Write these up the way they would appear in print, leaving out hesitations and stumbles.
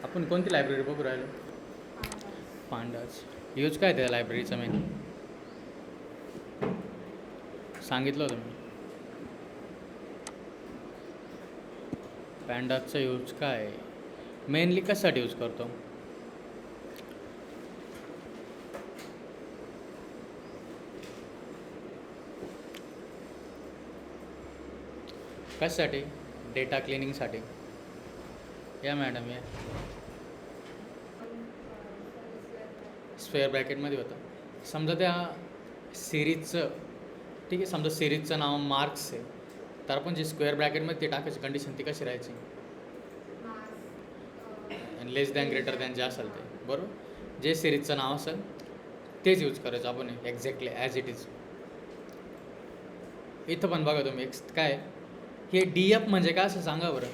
आपण कोणती लायब्ररी बघू राहिलो? पांडाच. यूज काय त्या लायब्ररीचा मेन सांगितलं होतं मी. पॅन्डाजचा यूज काय मेनली कशासाठी यूज करतो? कशासाठी? डेटा क्लिनिंगसाठी. या मॅडम या. स्क्वेअर ब्रॅकेटमध्ये होतं. समजा त्या सिरीजचं, ठीक आहे, समजा सिरीजचं नाव मार्क्स आहे, तर आपण जे स्क्वेअर ब्रॅकेटमध्ये ते टाकायची कंडिशन ती कशी राहायची? आणि लेस दॅन ग्रेटर दॅन जे असेल ते, बरोबर. जे सिरीजचं नाव असेल तेच यूज करायचं आपण एक्झॅक्टली ॲज इट इज. इथं पण बघा तुम्ही काय हे DF म्हणजे काय असं सांगा बरं.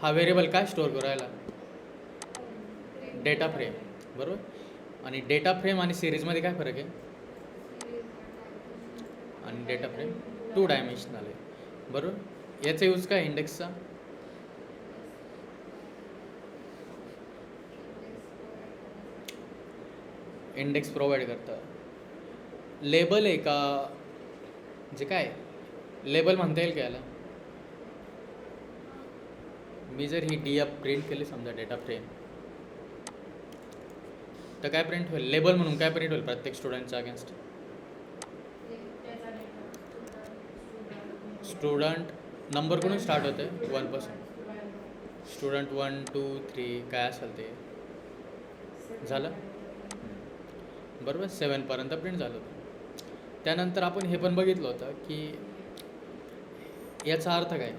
हा व्हेरिएबल काय स्टोअर करायला? डेटा फ्रेम, बरोबर. आणि डेटा फ्रेम आणि सिरीजमध्ये काय फरक आहे? आणि डेटा फ्रेम 2 डायमेन्शनल आहे, बरोबर. याचा यूज काय इंडेक्सचा? इंडेक्स प्रोव्हाइड करतं. लेबल आहे का जे काय लेबल म्हणता येईल का याला? मी जर ही DF प्रिंट केली समजा डेटा फ्रेम, तर काय प्रिंट होईल? लेबल म्हणून काय प्रिंट होईल प्रत्येक स्टुडंटच्या अगेन्स्ट? स्टुडंट नंबर कोणून स्टार्ट होते? 1पासून. स्टुडंट 1 2 3 काय असेल ते झालं, बरोबर. 7पर्यंत प्रिंट झालं होतं. त्यानंतर आपण हे पण बघितलं होतं की याचा अर्थ काय?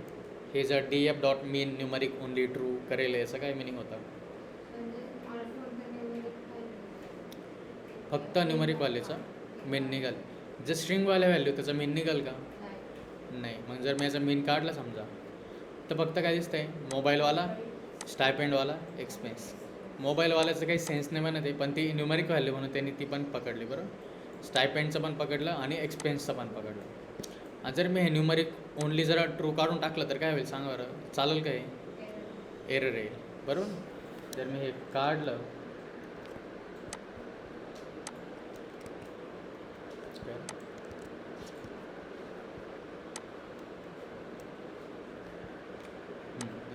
हे जर DF डॉट मीन न्यूमरिक ओनली ट्रू करेल याचं काय मिनिंग होतं? फक्त न्यूमरिक व्हॅल्यूचा मेन निघाल. जर स्ट्रिंगवाल्या व्हॅल्यू त्याचा मेन निघाल का? नाही. मग जर मी याचा मेन काढला समजा, तर फक्त काय दिसतंय? मोबाईलवाला, स्टायपेंडवाला, एक्सपेन्स. मोबाईलवाल्याचं काही सेन्स नाही म्हणत आहे, पण ती न्यूमरिक व्हॅल्यू म्हणून त्यांनी ती पण पकडली, बरोबर. स्टायपेंडचं पण पकडलं आणि एक्सपेन्सचं पण पकडलं. आणि जर मी हे न्यूमरिक ओनली जरा ट्रू काढून टाकलं तर काय होईल सांगा बरं? चालेल काय? एरर येईल, बरोबर. जर मी हे काढलं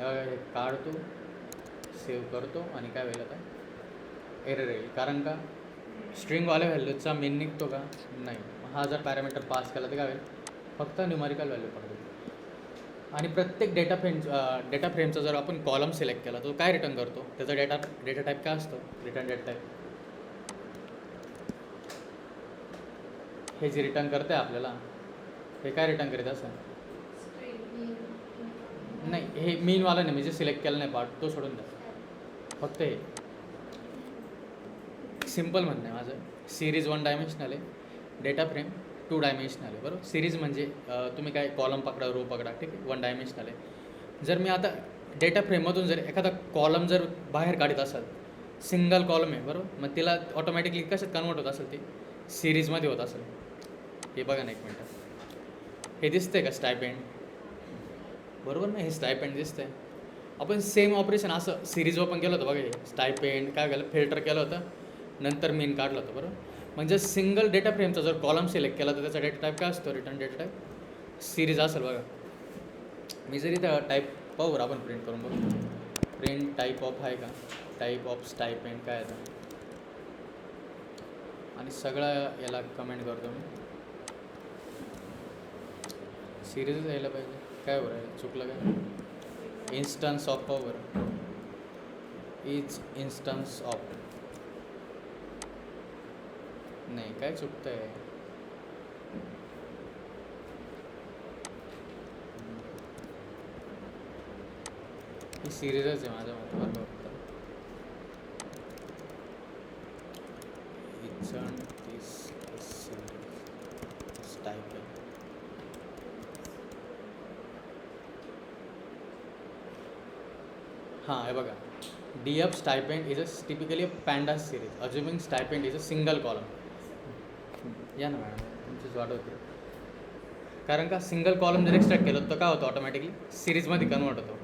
हे काढतो, सेव्ह करतो आणि काय होईल आता? एरर येईल. कारण का? स्ट्रिंगवाल्या व्हॅल्यूचा मेन निघतो का? नाही. हा जर पॅरामीटर पास केला तर काय होईल? फक्त न्यूमरिकल व्हॅल्यू पडतो. आणि प्रत्येक डेटा फ्रेमचा जर आपण कॉलम सिलेक्ट केला तो काय रिटर्न करतो? त्याचा डेटा टाईप काय असतो? Return data type. हे जे रिटर्न करते आपल्याला हे काय रिटर्न करीत असं? नाही, हे मीनवाला नाही, मी जे सिलेक्ट केलं नाही पार्ट तो सोडून द्या. फक्त हे सिम्पल म्हणणं आहे माझं. सिरीज 1 डायमेन्शनल आहे, डेटा फ्रेम 2 डायमेन्शनल आहे, बरोबर. सिरीज म्हणजे तुम्ही काय कॉलम पकडा, रो पकडा, ठीक आहे, 1 डायमेन्शनल आहे. जर मी आता डेटा फ्रेममधून जर एखादा कॉलम जर बाहेर काढत असाल, सिंगल कॉलम आहे, बरोबर, मग तिला ऑटोमॅटिकली कशात कन्वर्ट होत असेल? ते सिरीजमध्ये होत असेल. हे बघा ना एक मिनटं, हे दिसतंय का स्टायपेंड? बरोबर ना, हे स्टायपेंड दिसतंय. आपण सेम ऑपरेशन असं सिरीज ओपन केलं होतं बघा. हे स्टायपेंड काय केलं? फिल्टर केलं होतं, नंतर मीन काढलं होतं, बरोबर. म्हणजे सिंगल डेटा फ्रेमचा जर कॉलम सिलेक्ट केला तर त्याचा डेटा टाईप काय असतो? रिटर्न डेटा टाईप सिरीज असेल बघा. मी जरी त्या टाईप पाहू आपण प्रिंट करून बघू. प्रिंट टाईप ऑफ आहे का? टाईप ऑफ स्टायपेंड काय आहे? आणि सगळं याला कमेंट करतो मी. सिरीजच यायला पाहिजे. काय बरं चुकलं काय? Instance of power is instance of. नाही, काय चुकतं आहे? ही सिरीजच आहे माझ्या मते, बरोबर. स्टायपेंड हां, हे बघा. DF stipend is a typically a panda series assuming stipend is a single column. या ना मॅडम, तुमचीच वाट होती. कारण का सिंगल कॉलम जर एक्स्ट्रॅक्ट केलं तर काय होतं? ऑटोमॅटिकली सिरीजमध्ये कन्वर्ट होतो.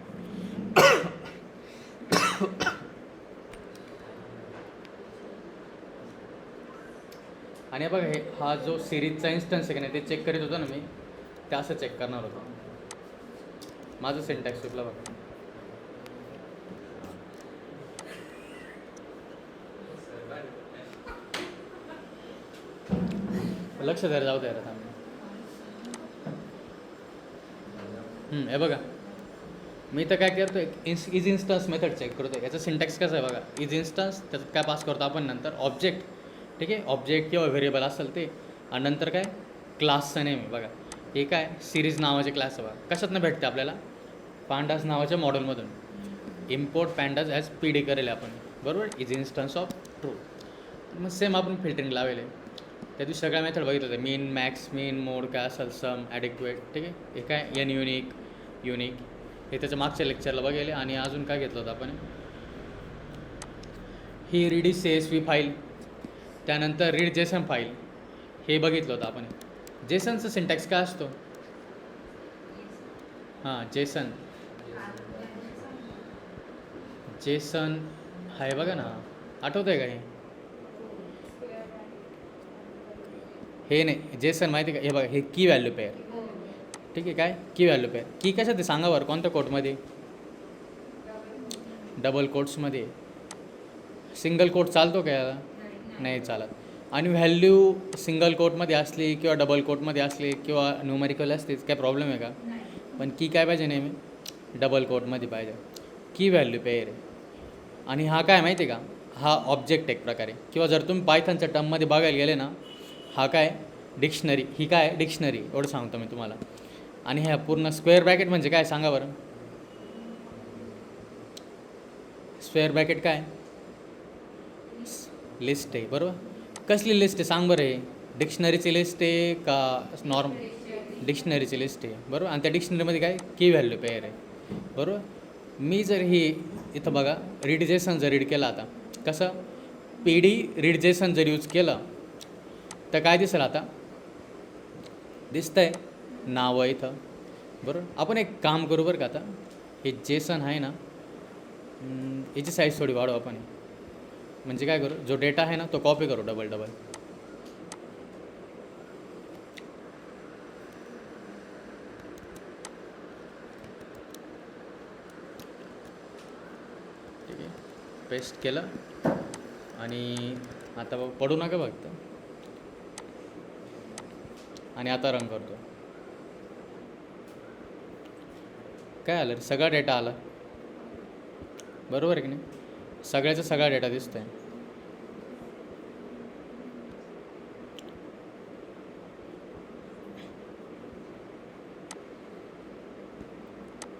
आणि हे बघा हे हा जो सिरीजचा इन्स्टन्स आहे की नाही ते चेक करीत होतो ना मी, ते असं चेक करणार होतो. माझं सिंटॅक्स चुकला बघा. लक्ष द्यायला जाऊ द्या आता. हे बघा मी तर काय करतो, इज इन्स्टन्स मेथड चेक करतो. याचा सिंटॅक्स कसं आहे बघा, इज इन्स्टन्स त्याच्यात काय पास करतो आपण नंतर ऑब्जेक्ट, ठीक आहे, ऑब्जेक्ट किंवा व्हेरिएबल असेल ते, आणि नंतर काय क्लासचं नेम आहे बघा. हे काय सिरीज नावाचे क्लास आहे बघा. कशातनं भेटते आपल्याला, पांडास नावाच्या मॉडेलमधून. Import pandas as P D करेल आपण, बरोबर, इज इन्स्टन्स ऑफ ट्रू. मग सेम आपण फिल्टरिंग लावेल आहे. त्या दिवशी सगळ्या मेथड बघितलं होतं, मीन, मॅक्स, मीन, मोड, काय असेल, सम, ॲडिक्वेट, ठीक आहे. हे काय एन युनिक, युनिक, हे त्याच्या मागच्या लेक्चरला बघेल. आणि अजून काय घेतलं होतं आपण, ही रीड CSV फाईल, त्यानंतर रीड जेसन फाईल, हे बघितलं होतं आपण. जेसनचं सिंटॅक्स काय असतो, हां जेसन, जेसन आहे बघा ना, आठवतं आहे का हे नाही जेसन माहिती का, हे बघा हे की व्हॅल्यू पेअर, ठीक आहे. काय की व्हॅल्यू पेअर, की कशात ते सांगा बरं, कोणत्या कोटमध्ये, डबल कोट्समध्ये. सिंगल कोट चालतो का याला, नाही चालत. आणि व्हॅल्यू सिंगल कोटमध्ये असली किंवा डबल कोटमध्ये असली किंवा न्यूमरिकल असते, काय प्रॉब्लेम आहे का. पण की काय पाहिजे नेहमी डबल कोटमध्ये पाहिजे. की व्हॅल्यू पेअर आहे. आणि हा काय माहिती आहे का, हा ऑब्जेक्ट एक प्रकारे, किंवा जर तुम्ही पायथनच्या टर्ममध्ये बघायला गेले ना, हा काय डिक्शनरी, ही काय डिक्शनरी, एवढं सांगतो मी तुम्हाला. आणि ह्या पूर्ण स्क्वेअर ब्रॅकेट म्हणजे काय सांगा बरं, स्क्वेअर ब्रॅकेट काय लिस्ट आहे, बरोबर. कसली लिस्ट आहे सांग बरं, हे डिक्शनरीची लिस्ट आहे का डिक्शनरीची लिस्ट आहे, बरोबर. आणि त्या डिक्शनरीमध्ये काय की व्हॅल्यू पेअर आहे, बरोबर. मी जर ही इथं बघा रीड जेसन जर रीड केला, आता कसं PD रीड जेसन जर यूज केलं तर काय दिसेल, आता दिसतंय नावं इथं, बरोबर. आपण एक काम करू बरं का, आता हे जेसन आहे ना, याची साईज थोडी वाढवू आपण. म्हणजे काय करू, जो डेटा आहे ना तो कॉपी करू डबल, ठीक आहे. पेस्ट केलं आणि आता पडू नका बघता. आणि आता रन करतो. काय आलं, सगळा डेटा आला, बरोबर आहे की नाही, सगळ्याचा सगळा डेटा दिसतोय.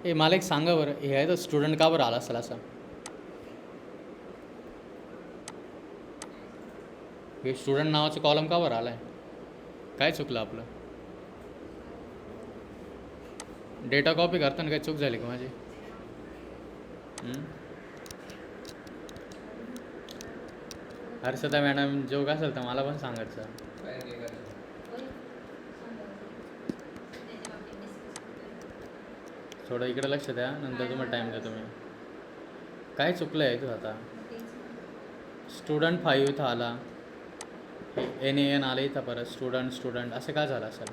हे मला एक सांगा बरं, हे आहे तर स्टुडंट का बरं आला असेल असा, हे स्टुडंट नावाचं कॉलम का बरं आला आहे, काय चुकलं आपलं. डेटा कॉपी करताना काही चूक झाली का माझी. हर्षदा मॅडम जोक असेल तर मला पण सांगायचं. थोडं इकडे लक्ष द्या, नंतर तुम्हाला टाईम देतो मी. काय चुकलं आहे तू आता, स्टुडंट 5 इथं आला, NAN आलं इथं, परत स्टुडंट असं काय झालं असेल.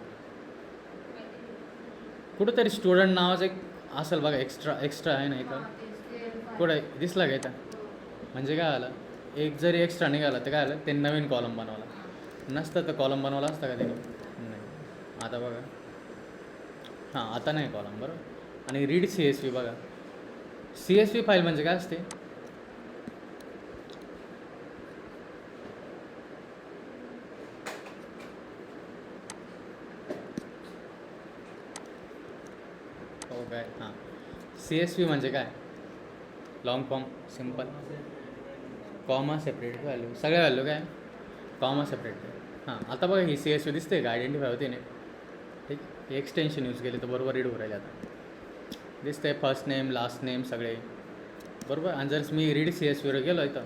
कुठंतरी स्टुडंट नावाचं एक असेल बघा, एक्स्ट्रा आहे ना इथं, कुठं दिसला का इथं. म्हणजे काय आलं, एक जरी एक्स्ट्रा निघाला तर काय आलं, ते नवीन कॉलम बनवला, नसतं तर कॉलम बनवला असता का त्याने, नाही. आता बघा, हां आता नाही कॉलम, बरोबर. आणि रीड CSV बघा, CSV फाईल म्हणजे काय असते, हो काय, हां CSV म्हणजे काय, long form simple, comma separate value, सगळ्या व्हॅल्यू काय कॉमा सेपरेट. हां आता बघा ही CSV दिसते का, आयडेंटिफाय होते नाही, ठीक. एक्सटेन्शन यूज केले तर बरोबर रीड होऊ राहिले, आता दिसतंय फर्स्ट नेम लास्ट नेम सगळे, बरोबर. आणि जर मी रीड CSVवर गेलो इथं,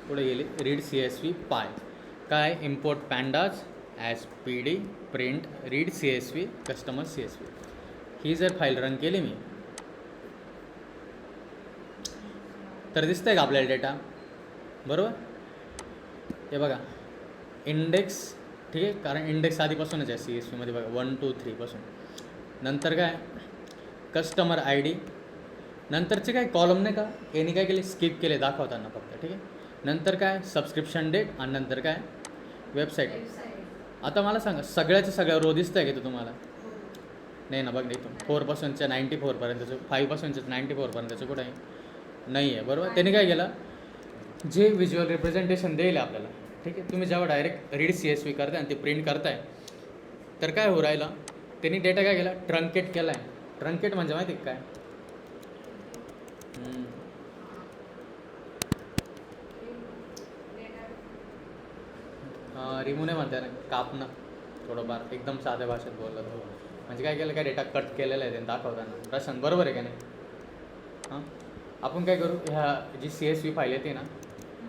पुढे गेले रीड CSV पाय, काय import pandas as PD print read CSV customer CSV. ही जर फाईल रन केली मी तर दिसतंय का आपल्याला डेटा, बरोबर. हे बघा इंडेक्स, ठीक आहे, कारण इंडेक्स आधीपासूनच आहे सी एस वीमध्ये बघा 1 2 3 पासून. नंतर काय कस्टमर आय डी, नंतरचे काय कॉलम नाही का यांनी काय केले स्किप केले दाखवताना फक्त, ठीक आहे. नंतर काय सबस्क्रिप्शन डेट आणि नंतर काय वेबसाईट. आता मला सांगा सगळ्याच्या सगळ्या रो दिसत आहे का तो तुम्हाला? नाही ना, बघ इथून 4पासूनच्या 94पर्यंतचं, 5पासूनच्या 94पर्यंतचं कुठं आहे? नाही आहे, बरोबर. त्याने काय केलं जे व्हिज्युअल रिप्रेझेंटेशन देईल आपल्याला, ठीक आहे. तुम्ही जेव्हा direct read C S V करताय आणि ते प्रिंट करताय तर काय हो राहिलं, त्यांनी डेटा काय केला ट्रंकेट केला आहे. ट्रंकेट म्हणजे माहिती आहे काय? रिमूव्ह नाही म्हणते ना, कापणं थोडंफार एकदम साध्या भाषेत बोललं तर. म्हणजे काय केलं काय डेटा कट केलेला आहे त्यांनी दाखवताना. प्रशांत बरोबर आहे का नाही? हां, आपण काय करू, ह्या जी सी एस व्ही फाईल येते ना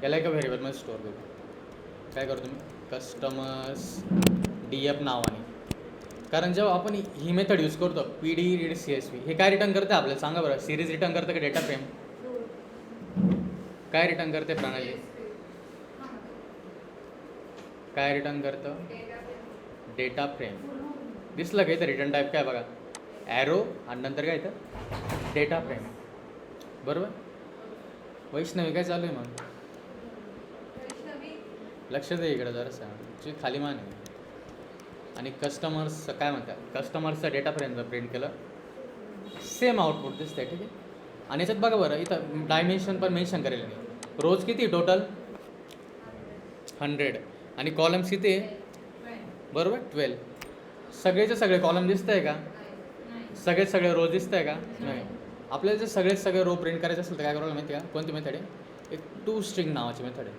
याला एका व्हेरिएबलमध्ये स्टोअर करू. काय करतो मी कस्टमर्स डी एफ नावाने. कारण जेव्हा आपण ही मेथड यूज करतो P D read C S V, हे काय रिटर्न करते आपल्याला सांगा बरं? सिरीज रिटर्न करतं का डेटा फ्रेम? काय रिटर्न करते प्रणाली? काय रिटर्न करतं? Data frame. दिसलं का इथं रिटर्न टाईप काय बघा, ॲरो आणि नंतर काय इथं डेटा फ्रेम, बरोबर. वैष्णवी काय चालू आहे मग? लक्ष दे इकडं जरासं, तुझी खाली मान आहे. आणि कस्टमर्स काय म्हणतात, कस्टमर्सचा डेटा फ्रेम जर प्रिंट केलं सेम आउटपुट दिसतंय, ठीक आहे. आणि याच्यात बघा बरं इथं डायमेन्शन पण मेन्शन करेल मी. रोज किती टोटल 100 आणि कॉलम्स किती आहे बरोबर 12. सगळेचे सगळे कॉलम दिसत आहे का? सगळे रोज दिसत आहे का? नाही. आपल्याला जर सगळे रो प्रिंट करायचे असेल तर काय करायला माहिती आहे का? कोणती मेथड आहे? एक टू स्ट्रिंग नावाची मेथड आहे.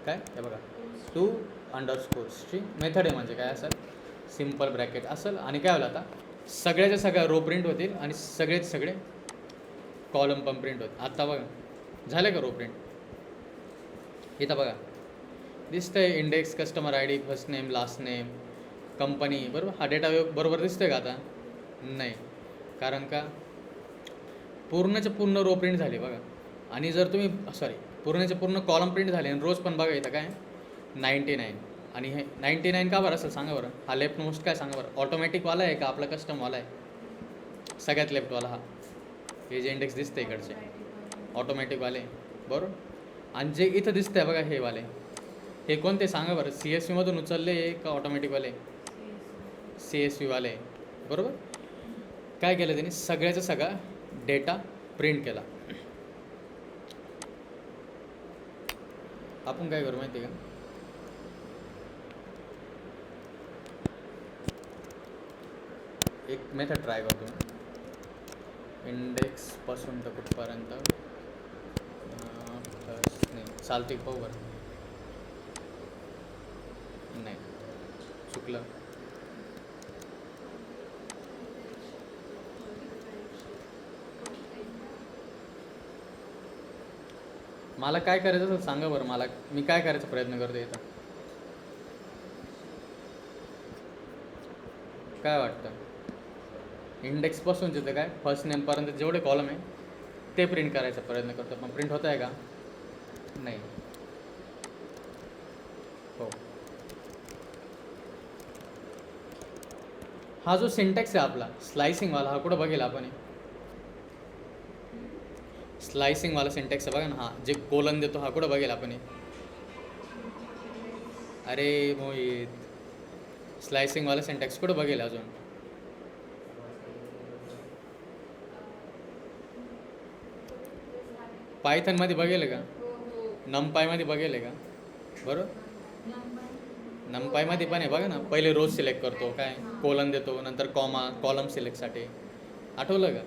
काय हे बघा टू_स्ट्रिंग मेथड आहे. म्हणजे काय असेल सिम्पल ब्रॅकेट असेल आणि काय होईल आता सगळ्याच्या सगळ्या रो प्रिंट होतील आणि सगळेच सगळे कॉलम पण प्रिंट होतील. आत्ता बघा झालं का रो प्रिंट? इथं बघा दिसतंय index, customer I D, first name, last name, company, बरोबर. हा डेटा बरोबर दिसतोय का आता? नाही. कारण का पूर्णच्या पूर्ण रो प्रिंट झाली बघा. आणि जर तुम्ही पूर्णचे पूर्ण कॉलम प्रिंट झाले आणि रोज पण बघा इथं काय 99. आणि हे 99 का बरं असेल सांगा बरं? हा लेफ्ट मोस्ट काय सांगा बरं? ऑटोमॅटिकवाला आहे का आपला कस्टमवाला आहे? सगळ्यात लेफ्टवाला हा, हे जे इंडेक्स दिसतं इकडचे ऑटोमॅटिकवाले, बरोबर. आणि जे इथं दिसतंय बघा हे वाले, हे कोणते सांगा बरं? सी एस व्हीमधून उचलले का ऑटोमॅटिकवाले? सी एस व्हीवाले, बरोबर. काय केलं त्यांनी सगळ्याचा सगळा डेटा प्रिंट केला. आपण काय करू माहिती आहे का? एक मेथड ट्राय करतो. इंडेक्सपासून तर कुठपर्यंत नाही चालते पाहू बरं. नाही चुकलं. मला काय करायचं असेल सांगा बरं मला, मी काय करायचा प्रयत्न करतो इथं. काय वाटतं? इंडेक्सपासून तिथं काय फर्स्ट नेमपर्यंत जेवढे कॉलम आहे ते प्रिंट करायचा प्रयत्न करतो. पण प्रिंट होत आहे का? नाही. हो, हा जो सिंटॅक्स आहे आपला स्लायसिंगवाला हा कुठं बघेल आपण? स्लायसिंगवाला सिंटॅक्स आहे बघा ना, हा जे कोलन देतो हा कुठं बघेल आपण? अरे मोहित, स्लायसिंगवाला सिंटॅक्स कुठं बघेल अजून? पायथनमध्ये बघेल का? नमपायमध्ये बघेल का? बरोबर. नमपायमध्ये पण आहे बघा ना, पहिले रोज सिलेक्ट करतो, काय कोलन देतो, नंतर कॉलम सिलेक्टसाठी. आठवलं का?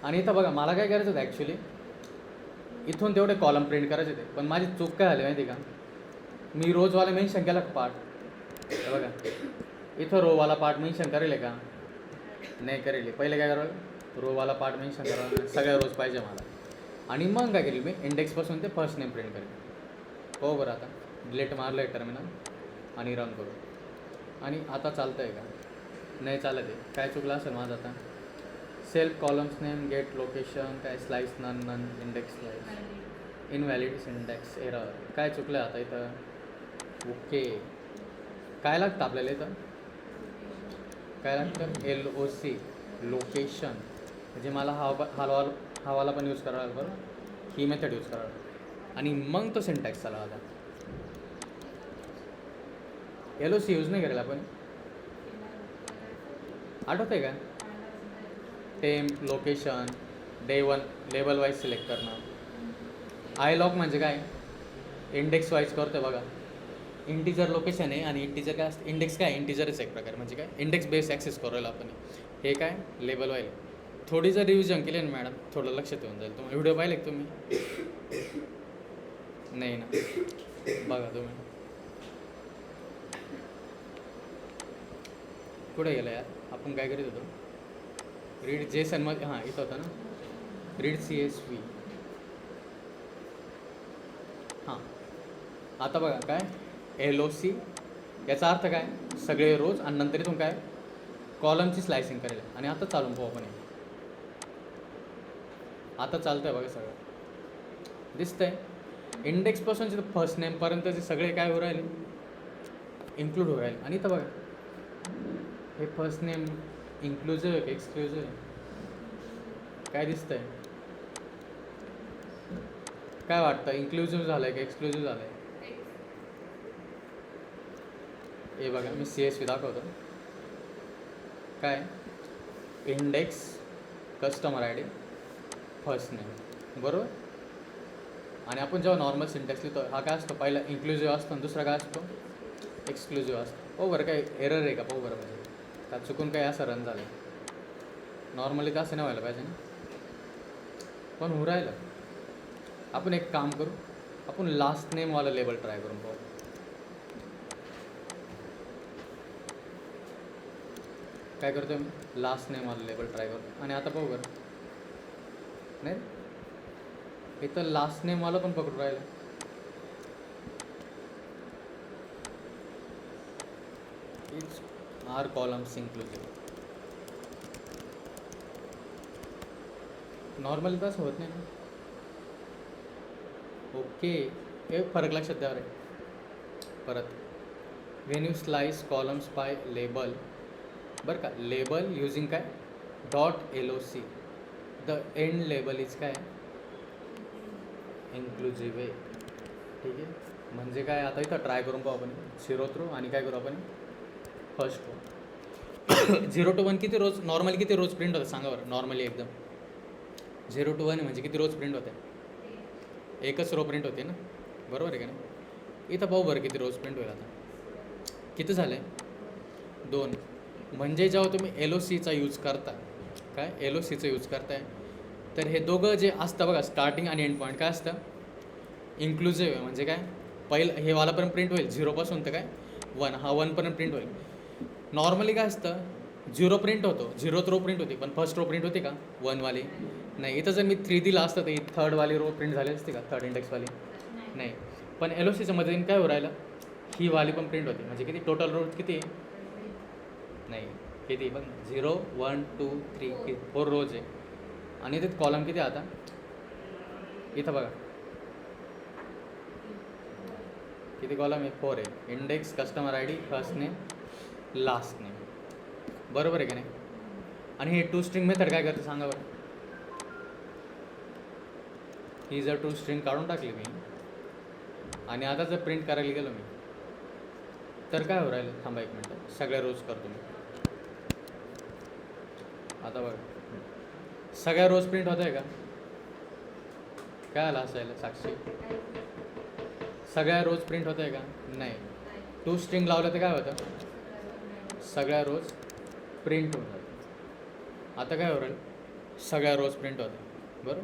आणि इथं बघा मला काय करायचं होतं ॲक्च्युली, इथून तेवढे कॉलम प्रिंट करायचे होते. पण माझी चूक काय झाली माहिती का? मी रोजवाला मेन्शन केला का पार्ट? बघा इथं रोवाला पार्ट मेन्शन करेल का? नाही करेल. पहिले काय करावं, रोवाला पार्ट मेन्शन करावं, सगळ्या रोज पाहिजे मला. आणि मग काय केलं मी इंडेक्सपासून ते फर्स्ट नेम प्रिंट करेल. हो बरं. आता डिलीट मारलं आहे टर्मिनल आणि रन करू. आणि आता चालतं आहे का? नाही चालत आहे. काय चुकलं असेल माझं आता? Self columns name, get location, काय slice none index slice, invalid syntax error. काय चुकलं आता इथं? ओके. काय लागतं आपल्याला इथं? काय लागतं? LOC, location. म्हणजे मला हावाला पण यूज करावा लागेल, बरं, ही मेथड यूज करावं लागेल. आणि मग तो सिंटॅक्स आला आता. LOC यूज नाही करेल आपण, आठवत आहे का? Temp, location, day 1 label wise select करणं. iLoc म्हणजे काय? इंडेक्स वाईज करतो बघा. इंटिजर लोकेशन आहे आणि इंटिजर काय असतं? इंडेक्स काय? इंटिजरच एक प्रकार, म्हणजे काय? इंडेक्स बेस ॲक्सेस करायला आपण. हे काय? Label while. थोडी जर रिव्हिजन केली ना मॅडम, थोडं लक्षात येऊन जाईल. तुम्ही व्हिडिओ पाहिले का तुम्ही? नाही ना, बघा तुम्ही. कुठे गेलं यार? आपण काय करीत होतो? रीड जेसनमध्ये, हां इथं होतं ना, रीड CSV. हां, आता बघा काय LOC, याचा अर्थ काय? सगळे रोज, आणि नंतर इथून काय? कॉलमची स्लायसिंग करेल. आणि आता चालून पाहू आपण. आता चालतं आहे बघा, सगळं दिसतंय. इंडेक्सपासून फर्स्ट नेमपर्यंतचे सगळे काय होऊ राहिले? इन्क्लूड होऊ राहिले. आणि इथं बघा, हे फर्स्ट नेम इन्क्लुझिव्ह आहे, एक्सक्लुझिव्ह आहे? काय दिसतंय? काय वाटतं, इन्क्लुझिव्ह झालं आहे का एक्सक्लुझिव्ह झालं आहे? हे बघा, मी CSV दाखवतो. काय? Index, customer ID, first name, बरोबर. आणि आपण जेव्हा नॉर्मल सिंटॅक्स लिहितो, हा काय असतो? पहिला इन्क्लुझिव्ह असतो आणि दुसरा काय असतो? एक्सक्लुझिव्ह असतो. हो बरं, काय एरर आहे का? पाहू बरं, म्हणजे का चुकून काय असं रन झालं आहे? नॉर्मली तर असं नाही व्हायला पाहिजे ना, पण होऊ राहिलं. आपण एक काम करू, आपण लास्ट नेमवाला लेबल ट्राय करून पाहू. काय करतो मी? लास्ट नेमवाला लेबल ट्राय करतो. आणि आता पाहू बरं, नाही इथं लास्ट नेमवाला पण पकडून राहिलं. It's are columns inclusive. Normally तसं होत नाही ना. ओके, हे फरक लक्षात द्यावा रे. परत, when you slice columns by label, बरं का, लेबल युजिंग काय? .LOC, the end label is काय? इन्क्लुझिव्ह आहे. ठीक आहे, म्हणजे काय? आता इथं ट्राय करून पाहू आपण 0 थ्रू, आणि काय करू आपण? First row. 0 to 1 किती रोज, नॉर्मली किती रोज प्रिंट होतं सांगा बरं? नॉर्मली एकदम 0 to 1 म्हणजे किती रोज प्रिंट होते? एकच रो प्रिंट होते ना, बरोबर आहे का नाही? इथं पाहू बरं किती रोज प्रिंट होईल. आता किती झाले? 2. म्हणजे जेव्हा तुम्ही LOCचा यूज करता, काय LOCचा यूज करताय, तर हे दोघं जे असतं बघा, स्टार्टिंग आणि एंड पॉईंट, काय असतं? इन्क्लुझिव्ह आहे. म्हणजे काय? पहिलं हे वालापर्यंत प्रिंट होईल 0पासून तर काय 1, हा 1पर्यंत प्रिंट होईल. नॉर्मली काय असतं? 0 प्रिंट होतो, 0th रो प्रिंट होती, पण फर्स्ट रो प्रिंट होते का 1वाली? नाही. इथं जर मी 3 दिला असतं तर ही 3rd रो प्रिंट झाली असते का, 3rd इंडेक्सवाली? नाही. पण LOCच्या मध्ये काय हो राहिलं? ही वाली पण प्रिंट होते. म्हणजे किती टोटल रो किती? नाही, किती बघ, 0, 1, 2, 3, 4 रोज आहे. आणि इथे कॉलम किती आता? इथं बघा किती कॉलम आहे? 4 आहे. Index, customer ID, first name, last name, बरोबर आहे का नाही? आणि हे टू स्ट्रिंग मेथड काय करते सांगा बरं? ही जर टू स्ट्रिंग काढून टाकली मी, आणि आता जर प्रिंट करायला गेलो मी, तर काय हो राहिलं? थांबा एक मिनटं, सगळ्या रोज करतो मी. आता बघा, सगळ्या रोज प्रिंट होत आहे का? काय आलं असायला साक्षी? सगळ्या रोज प्रिंट होत आहे का? नाही. टू स्ट्रिंग लावलं तर काय होतं? सगळ्या रोज प्रिंट होतात. आता काय हो राहिलं? सगळ्या रोज प्रिंट होतं, बरोबर.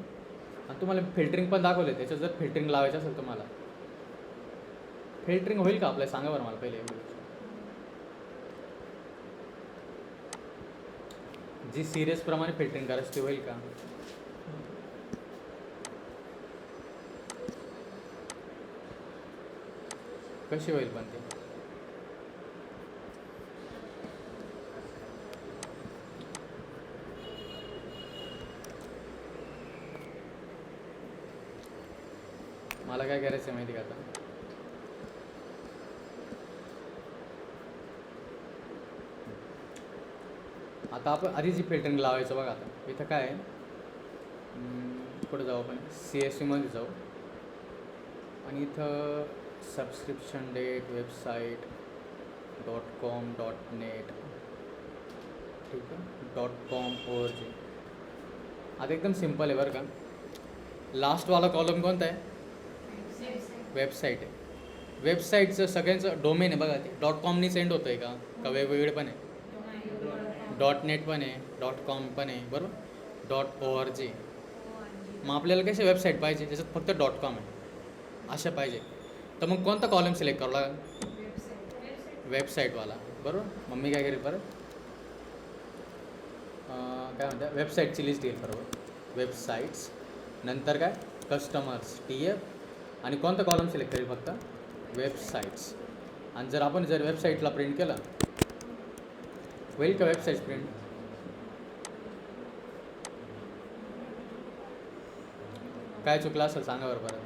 आणि तुम्हाला फिल्टरिंग पण दाखवले. त्याच्यात जर फिल्टरिंग लावायचं असेल तुम्हाला, फिल्टरिंग होईल का आपल्या? सांगा बरं मला पहिले. जी सिरियसप्रमाणे फिल्टरिंग करायची ती होईल का? कशी होईल पण ती? मला काय करायचं आहे माहिती का? आता आता आपण आधी जी फिल्टरिंग लावायचं बघा. आता इथं काय आहे, पुढे जाऊ आपण CSVमध्ये जाऊ आणि इथं सबस्क्रिप्शन डेट वेबसाईट .com.net ठीक आहे .com org. आता एकदम सिम्पल आहे बरं का. लास्टवाला कॉलम कोणता आहे? वेबसाईट आहे. वेबसाईटचं सगळ्यांचं डोमेन आहे बघा. ते .comनी सेंड होतं आहे का वेगवेगळे पण आहे? .net पण आहे .com पण आहे बरोबर .org. मग आपल्याला कशी वेबसाईट पाहिजे ज्याच्यात फक्त .com आहे अशा पाहिजे. तर मग कोणता कॉलम सिलेक्ट करावा लागेल? वेबसाईटवाला बरोबर. मग मी काय करेल परत काय म्हणतात वेबसाईटची लिस्ट येईल बरोबर. वेबसाईट्स नंतर काय कस्टमर्स TF आणि कोणता कॉलम सिलेक्ट करेल फक्त वेबसाईट्स. आणि जर आपण वेबसाईटला प्रिंट केलं होईल का वेबसाईट प्रिंट? काय चुकलं असेल सांगा बरं परत.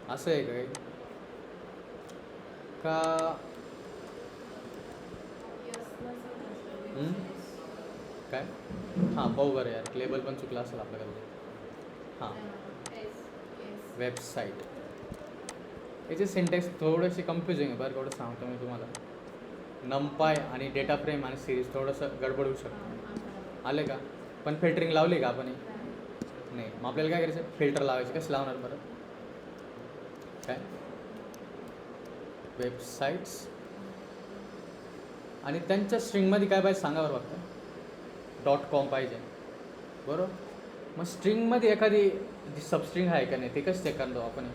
असं आहे काय का काय? हां पाहू बरं यार लेबल पण चुकला असेल आपल्याकडे. हां वेबसाईट याचे सिंटेक्स थोडेसे कन्फ्युजिंग आहे बरं. थोडं सांगतो मी तुम्हाला. नमपाय आणि डेटा फ्रेम आणि सिरीज थोडंसं गडबड होऊ शकतं. आले का? पण फिल्टरिंग लावली का आपण? नाही. मग आपल्याला काय करायचं फिल्टर लावायचे. कसं लावणार परत? काय वेबसाईट्स आणि त्यांच्या स्ट्रिंगमध्ये काय पाहिजे सांगा बरं फक्त .com पाहिजे बरोबर. मग स्ट्रिंगमध्ये एखादी जी सबस्ट्रिंग आहे का नाही ते कसं चेक करतो आपण?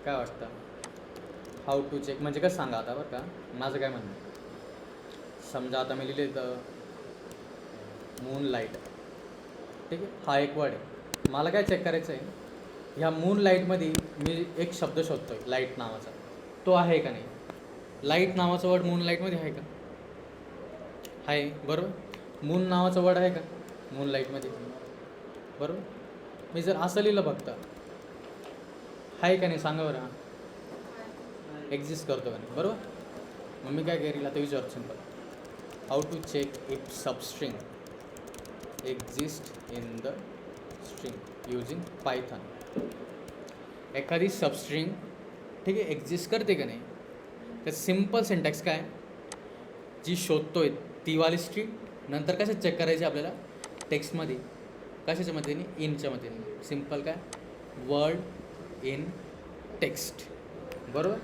काय वाटतं हाऊ टू चेक म्हणजे कसं सांगा आता बरं का. माझं काय म्हणणं समजा आता मी लिहिले तर मूनलाईट ठीक आहे. हा एक वर्ड आहे. मला काय चेक करायचं आहे ह्या मूनलाईटमध्ये मी एक शब्द शोधतो आहे लाईट नावाचा. तो आहे का नाही? लाईट नावाचा वर्ड मूनलाईटमध्ये आहे का? आहे बरोबर. मून नावाचा वर्ड आहे का मूनलाईटमध्ये? बरोबर. मी जर असं लिहिलं फक्त आहे का नाही सांगा बरं. एक्झिस्ट करतो का नाही बरोबर. मग मी काय करेल आता विचारतो simple how to check if substring exist in the string using Python. एखादी सबस्ट्रिंग ठीक आहे एक्झिस्ट करते का नाही तर सिम्पल सिंटॅक्स काय जी शोधतोय ती वाली स्ट्रिंग नंतर कशात चेक करायची आपल्याला टेक्स्टमध्ये कशाच्या मध्येने इनच्या मध्येने. सिम्पल काय वर्ड इन टेक्स्ट बरोबर.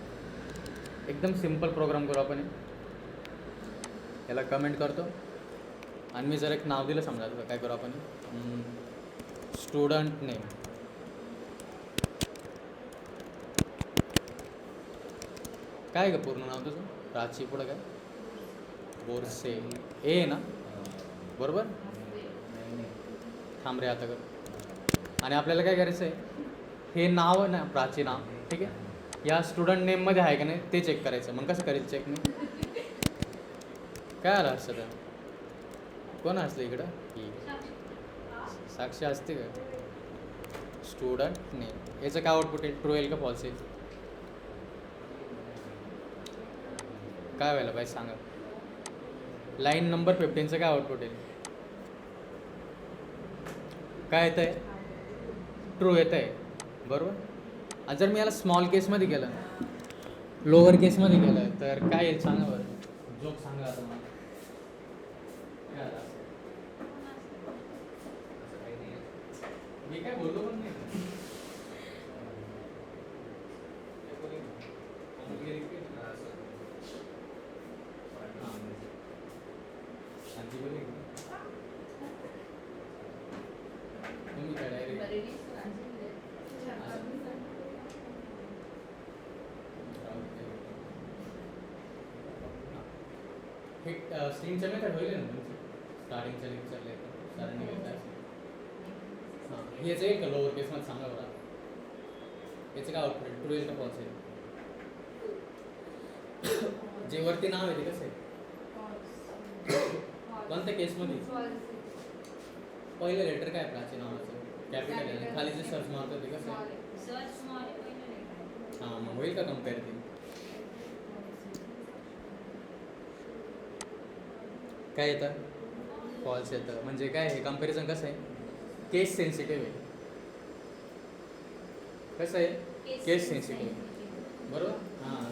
एकदम सिम्पल प्रोग्राम करू आपण. याला कमेंट करतो आणि मी जर एक नाव दिलं समजा तर काय करू आपण स्टुडंट नेम काय का पूर्ण नाव तुझं? प्राची पुढं काय बोरसे ए ना बरोबर. थांब रे आता कर. आणि आपल्याला काय करायचं आहे हे नाव ना प्राची नाव ठीक आहे या स्टुडंट नेममध्ये आहे का नाही ते चेक करायचं. मग कसं करेल चेक मी? काय आलं असतं तर कोण असलं इकडं की साक्षी असते का? स्टुडंट नेम याचं काय आउटपुट येईल? ट्रू येईल का फॉल्स येईल? काय व्हायला पाहिजे सांगा. लाईन नंबर 15चं काय आउटपुट येईल? काय येतं आहे? ट्रू येतं आहे बरोबर. आणि जर मी याला स्मॉल केसमध्ये केलं लोअर केसमध्ये केलं तर काय येईल सांगा बरं. जोक सांगा आता मला. काय आला मी काय बोललो पण नाही. तुम्ही काय डायरेक्ट स्ट्रिंगचं मेथड होईल ना तुमचं स्टार्टिंगच्या लेक्चरला येतं स्टार्टिंग हां हेच येईल का लोअर केसमध्ये सांगा बरं. याचं काय आउटपुट ट्रू येईल का फॉल्स येईल? जे वरती नाव आहे ते कसं आहे कोणत्या केसमध्ये? पहिलं लेटर काय प्राची नावाचं कॅपिटल आहे खाली जे सर्च मारतो ते कसं आहे? हां मग होईल का कम्पेअर ते? काय येतं फॉल्स येतं. म्हणजे काय हे कम्पॅरिझन कसं आहे केस सेन्सिटिव्ह आहे. कसं आहे केस सेन्सिटिव्ह बरोबर. हां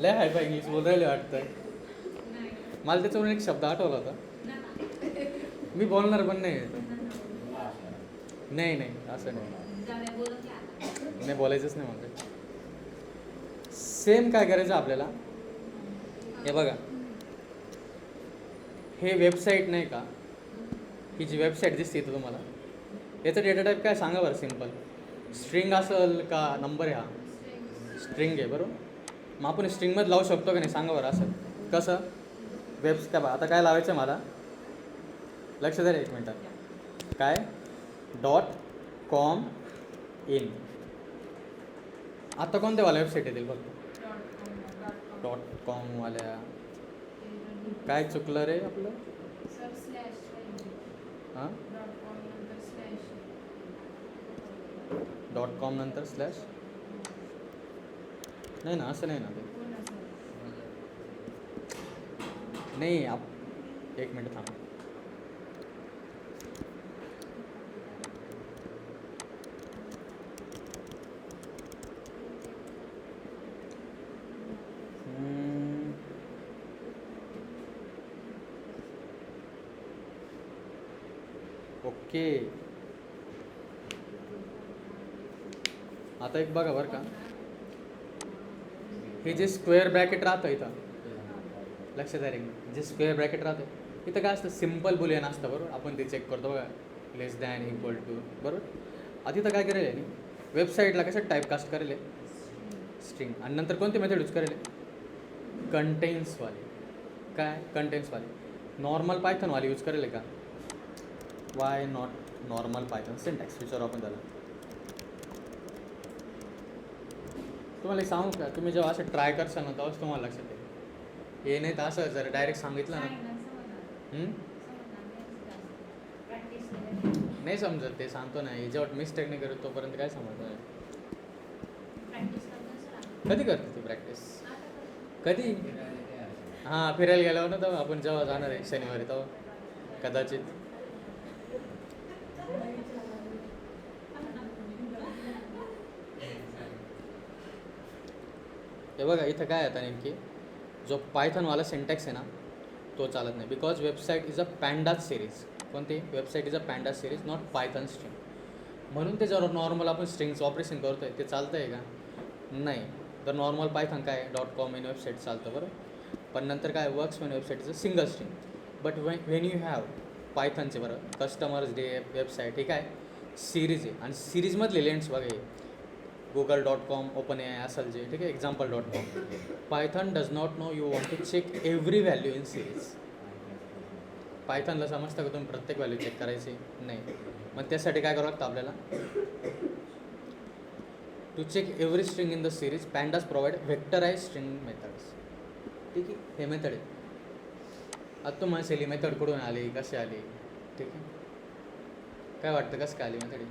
लय हाय फाय इंग्लिश बोल राहिले वाटतं. मला त्याच्यावरून एक शब्द आठवला होता मी बोलणार पण नाही नाही नाही असं नाही बोलायचंच नाही मला. सेम काय करायचं आपल्याला हे बघा हे वेबसाईट नाही का ही जी वेबसाईट दिसते इथं तुम्हाला याचा डेटा टाईप काय सांगा बरं. सिम्पल स्ट्रिंग असेल का नंबर आहे. हा स्ट्रिंग आहे बरोबर. मग आपण स्ट्रिंगमध्ये लावू शकतो का नाही सांगा बरं. असं कसं काय बा आता काय लावायचं मला लक्ष द्या एक मिनटात. काय .com इन आता कोणत्यावाल्या वेबसाईट येतील फक्त .com वाल्या. काय चुकलं रे आपलं. हां .com नंतर स्लॅश नाही ना असं नाही ना ते नाही एक मिनट थांबा. ओके आता एक बघा बरं का हे जे स्क्वेअर ब्रॅकेट राहतं इथं लक्षात आहे रे. जे स्क्वेअर ब्रॅकेट राहतं इथं काय असतं सिम्पल बुलियन असतं बरोबर. आपण ते चेक करतो बघा लेस दॅन इक्वल टू बरोबर. आता इथं काय करेल आहे वेबसाईटला कसं टाईपकास्ट करेल स्ट्रिंग आणि नंतर कोणते मेथड यूज करेल कंटेन्सवाले. काय कंटेन्सवाले नॉर्मल पायथनवाले यूज करेल का. Why not normal Python syntax विचारू आपण त्याला. तुम्हाला एक सांगू का तुम्ही जेव्हा असं ट्राय करशाल ना तेव्हाच तुम्हाला लक्षात येईल. हे नाही तर असं जर डायरेक्ट सांगितलं ना नाही समजत. ते सांगतो ना जेव्हा मिस्टेक नाही करत तोपर्यंत काय समजतं. कधी करते ती प्रॅक्टिस कधी. हां फिरायला गेल्यावर ना तेव्हा आपण जेव्हा जाणार आहे शनिवारी तेव्हा कदाचित. हे बघा इथं काय आता नेमकी जो पायथनवाला सिंटॅक्स आहे ना तो चालत नाही. Because website is a pandas series. कोणती website is a pandas series not python string. म्हणून त्याच्यावर नॉर्मल आपण स्ट्रिंगचं ऑपरेशन करतो आहे ते चालतं आहे का नाही. तर नॉर्मल पायथन काय .com इन वेबसाईट चालतं बरं. पण नंतर काय works main website is a single string. But when you have पायथनचे बरं कस्टमर्स डे वेबसाईट हे काय सिरीज आहे. आणि सिरीजमधले लेंट्स बघा हे google.com ओपन ए असेल जे ठीक आहे example.com. Python does not know you want to check every value in series. पायथनला समजतं का तुम्ही प्रत्येक व्हॅल्यू चेक करायची नाही. मग त्यासाठी काय करावं लागतं आपल्याला to check every string in the series pandas provide vectorize string methods. ठीक आहे हे मेथड आहे. आता तुम्हाला सेली मेथड कुठून आली कशी आली ठीक आहे काय वाटतं कसं काय आली मेथड.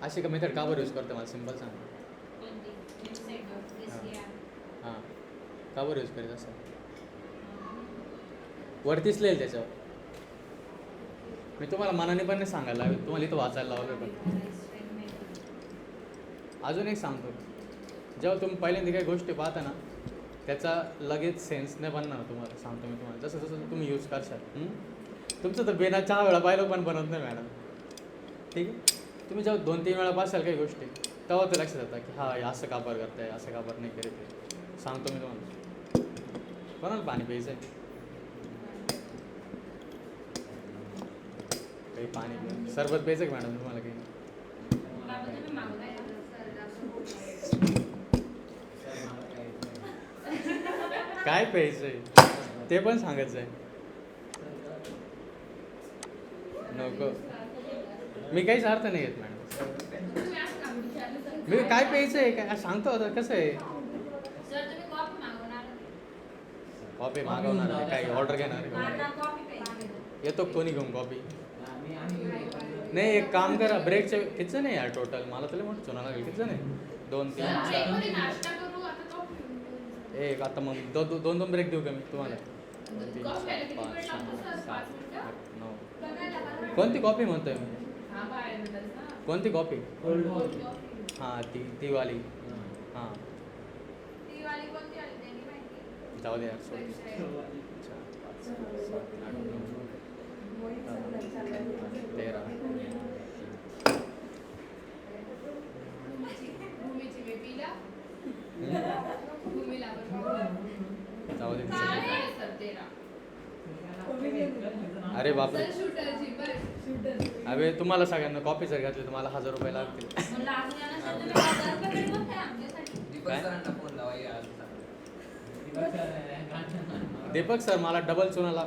अशी का मेथड का बरं यूज करते मला सिम्पल सांग. हां का बरं यूज करायचं असं वरतीच लिहिल त्याच्यावर. मी तुम्हाला मनाने पण नाही सांगायला लागेल तुम्हाला इथं वाचायला लावलं. पण अजून एक सांगतो जेव्हा तुम्ही पहिल्यांदा काही गोष्टी पाहता ना त्याचा लगेच सेन्स नाही बनणार तुम्हाला. सांगतो मी तुम्हाला जसं जसं तुम्ही यूज करशाल. तुमचं तर बेना 4 वेळा पाहिलं पण बनत नाही मॅडम ठीक आहे. तुम्ही जेव्हा 2-3 वेळा पासाल काही गोष्टी तेव्हा ते लक्षात येतं की हा असं का बरं करताय असं का बरं नाही करीत. सांगतो मी तुम्हाला कोणाला पाणी प्यायचं आहे काही पाणी सरबत प्यायचं का मॅडम तुम्हाला काही. काय प्यायचं आहे ते पण सांगायचं आहे नको. मी काहीच अर्थ नाही येत मॅडम. मी काय प्यायचं आहे काय सांगतो आता कसं आहे. कॉफी मागवणार आहे काही ऑर्डर घेणार येतो कोणी घेऊन कॉफी. नाही एक काम करा ब्रेकचे किती जण आहे यार टोटल मला तुला म्हणतो चुना लागेल किती जण आहे 2 3 4 एक आता मग दोन ब्रेक देऊ का मी तुम्हाला 2 3 4 5 6 7 8 9 कोणती कॉपी म्हणतोय मी कोणती कॉपी हां ती वाली हां जाऊ दे यार सोड 13 जाऊ दे अरे बापरे अबे तुम्हाला सगळ्यांना कॉपी जर घातली तुम्हाला 1000 रुपये लागतील दीपक सर मला डबल चुनाला